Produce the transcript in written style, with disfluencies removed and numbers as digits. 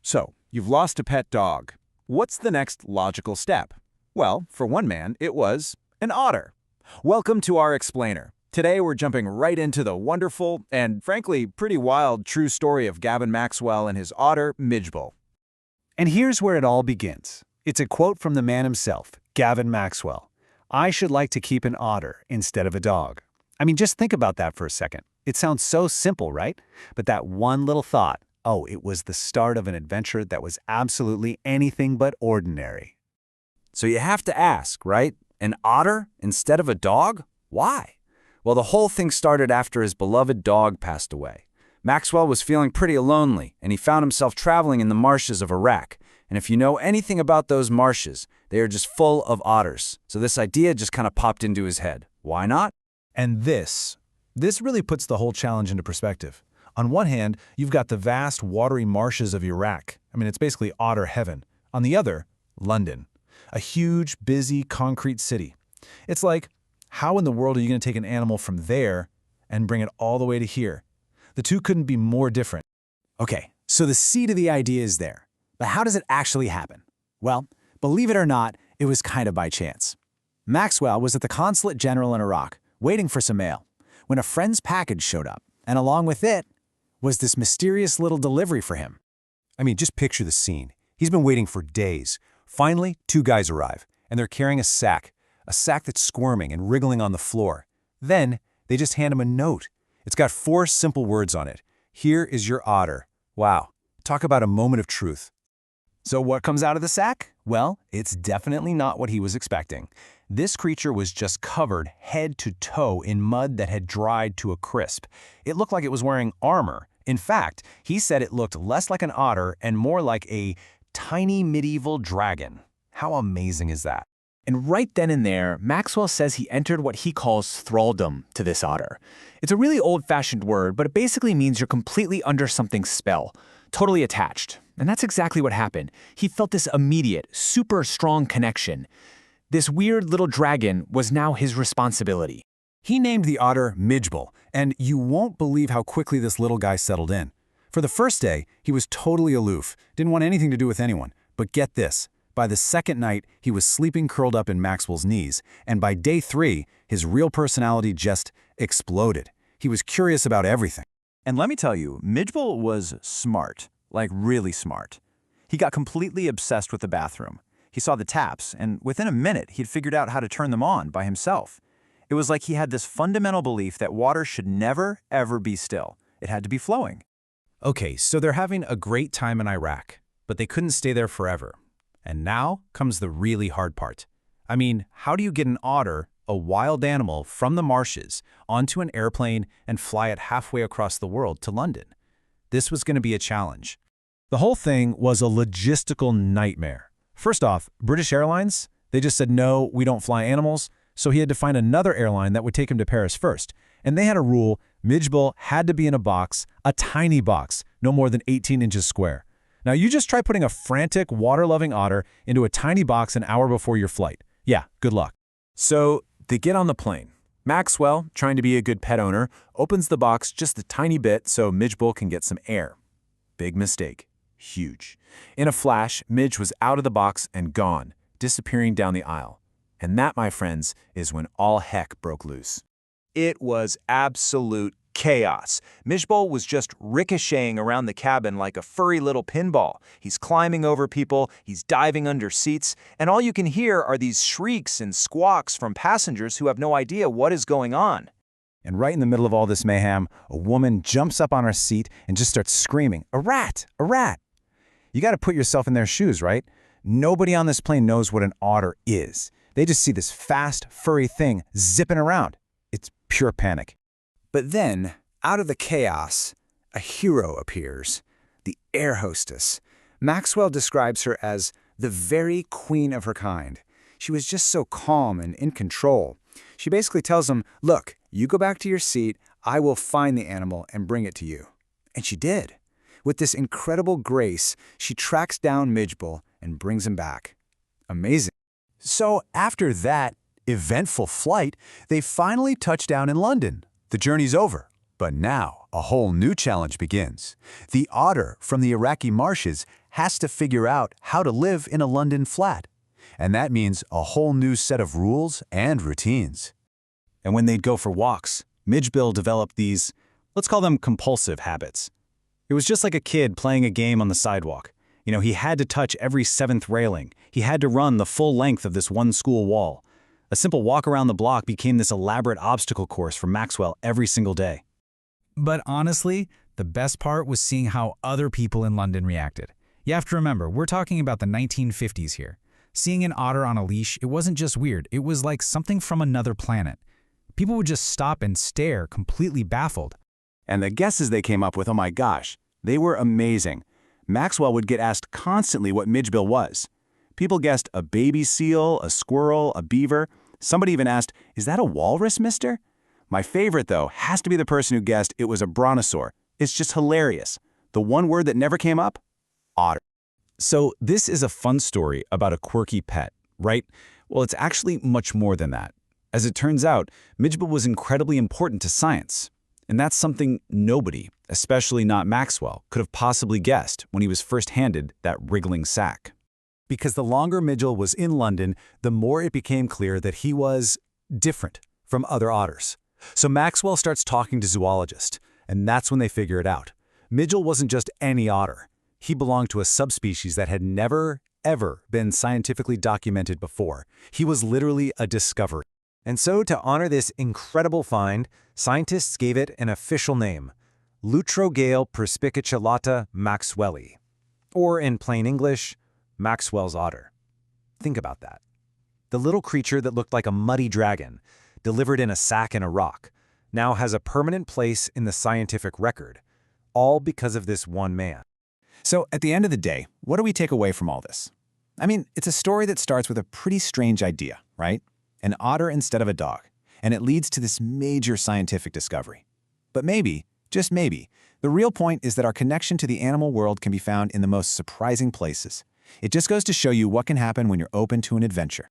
So, you've lost a pet dog. What's the next logical step? Well, for one man, it was an otter. Welcome to our explainer. Today we're jumping right into the wonderful and, frankly, pretty wild true story of Gavin Maxwell and his otter, Mijbil. And here's where it all begins. It's a quote from the man himself, Gavin Maxwell. "I should like to keep an otter instead of a dog." I mean, just think about that for a second. It sounds so simple, right? But that one little thought, oh, it was the start of an adventure that was absolutely anything but ordinary. So you have to ask, right? An otter instead of a dog? Why? Well, the whole thing started after his beloved dog passed away. Maxwell was feeling pretty lonely, and he found himself traveling in the marshes of Iraq. And if you know anything about those marshes, they are just full of otters. So this idea just kind of popped into his head. Why not? And this really puts the whole challenge into perspective. On one hand, you've got the vast, watery marshes of Iraq. I mean, it's basically otter heaven. On the other, London, a huge, busy, concrete city. It's like, how in the world are you going to take an animal from there and bring it all the way to here? The two couldn't be more different. Okay, so the seed of the idea is there. But how does it actually happen? Well, believe it or not, it was kind of by chance. Maxwell was at the consulate general in Iraq, waiting for some mail, when a friend's package showed up, and along with it was this mysterious little delivery for him. I mean, just picture the scene. He's been waiting for days. Finally, two guys arrive, and they're carrying a sack that's squirming and wriggling on the floor. Then, they just hand him a note. It's got 4 simple words on it. "Here is your otter." Wow. Talk about a moment of truth. So what comes out of the sack? Well, it's definitely not what he was expecting. This creature was just covered head to toe in mud that had dried to a crisp. It looked like it was wearing armor. In fact, he said it looked less like an otter and more like a tiny medieval dragon. How amazing is that? And right then and there, Maxwell says he entered what he calls thraldom to this otter. It's a really old-fashioned word, but it basically means you're completely under something's spell, totally attached. And that's exactly what happened. He felt this immediate, super strong connection. This weird little dragon was now his responsibility. He named the otter Mijbil, and you won't believe how quickly this little guy settled in. For the first day, he was totally aloof, didn't want anything to do with anyone. But get this, by the second night, he was sleeping curled up in Maxwell's knees, and by day 3, his real personality just exploded. He was curious about everything. And let me tell you, Mijbil was smart, like really smart. He got completely obsessed with the bathroom. He saw the taps, and within a minute, he'd figured out how to turn them on by himself. It was like he had this fundamental belief that water should never, ever be still. It had to be flowing. Okay, so they're having a great time in Iraq, but they couldn't stay there forever. And now comes the really hard part. I mean, how do you get an otter, a wild animal from the marshes, onto an airplane and fly it halfway across the world to London? This was going to be a challenge. The whole thing was a logistical nightmare. First off, British Airlines, they just said, no, we don't fly animals, so he had to find another airline that would take him to Paris first. And they had a rule, Mijbil had to be in a box, a tiny box, no more than 18 inches square. Now you just try putting a frantic, water-loving otter into a tiny box an hour before your flight. Yeah, good luck. So they get on the plane. Maxwell, trying to be a good pet owner, opens the box just a tiny bit so Mijbil can get some air. Big mistake. Huge. In a flash, Midge was out of the box and gone, disappearing down the aisle. And that, my friends, is when all heck broke loose. It was absolute chaos. Mijbil was just ricocheting around the cabin like a furry little pinball. He's climbing over people, he's diving under seats, and all you can hear are these shrieks and squawks from passengers who have no idea what is going on. And right in the middle of all this mayhem, a woman jumps up on her seat and just starts screaming, "A rat! A rat!" You got to put yourself in their shoes, right? Nobody on this plane knows what an otter is. They just see this fast, furry thing zipping around. It's pure panic. But then, out of the chaos, a hero appears, the air hostess. Maxwell describes her as the very queen of her kind. She was just so calm and in control. She basically tells him, look, you go back to your seat, I will find the animal and bring it to you. And she did. With this incredible grace, she tracks down Mijbil and brings him back. Amazing. So after that eventful flight, they finally touch down in London. The journey's over. But now, a whole new challenge begins. The otter from the Iraqi marshes has to figure out how to live in a London flat. And that means a whole new set of rules and routines. And when they'd go for walks, Mijbil developed these, let's call them compulsive habits. It was just like a kid playing a game on the sidewalk. He had to touch every 7th railing. He had to run the full length of this one school wall. A simple walk around the block became this elaborate obstacle course for Maxwell every single day. But honestly, the best part was seeing how other people in London reacted. You have to remember, we're talking about the 1950s here. Seeing an otter on a leash, it wasn't just weird, it was like something from another planet. People would just stop and stare, completely baffled. And the guesses they came up with, oh my gosh, they were amazing. Maxwell would get asked constantly what Mijbil was. People guessed a baby seal, a squirrel, a beaver. Somebody even asked, "Is that a walrus, mister?" My favorite, though, has to be the person who guessed it was a brontosaur. It's just hilarious. The one word that never came up? Otter. So this is a fun story about a quirky pet, right? Well, it's actually much more than that. As it turns out, Mijbil was incredibly important to science. And that's something nobody, especially not Maxwell, could have possibly guessed when he was first handed that wriggling sack. Because the longer Mijbil was in London, the more it became clear that he was different from other otters. So Maxwell starts talking to zoologists, and that's when they figure it out. Mijbil wasn't just any otter. He belonged to a subspecies that had never, ever been scientifically documented before. He was literally a discovery. And so, to honor this incredible find, scientists gave it an official name, Lutrogale perspicatulata maxwelli, or in plain English, Maxwell's otter. Think about that. The little creature that looked like a muddy dragon, delivered in a sack in a rock, now has a permanent place in the scientific record, all because of this one man. So at the end of the day, what do we take away from all this? I mean, it's a story that starts with a pretty strange idea, right? An otter instead of a dog. And it leads to this major scientific discovery. But maybe, just maybe, the real point is that our connection to the animal world can be found in the most surprising places. It just goes to show you what can happen when you're open to an adventure.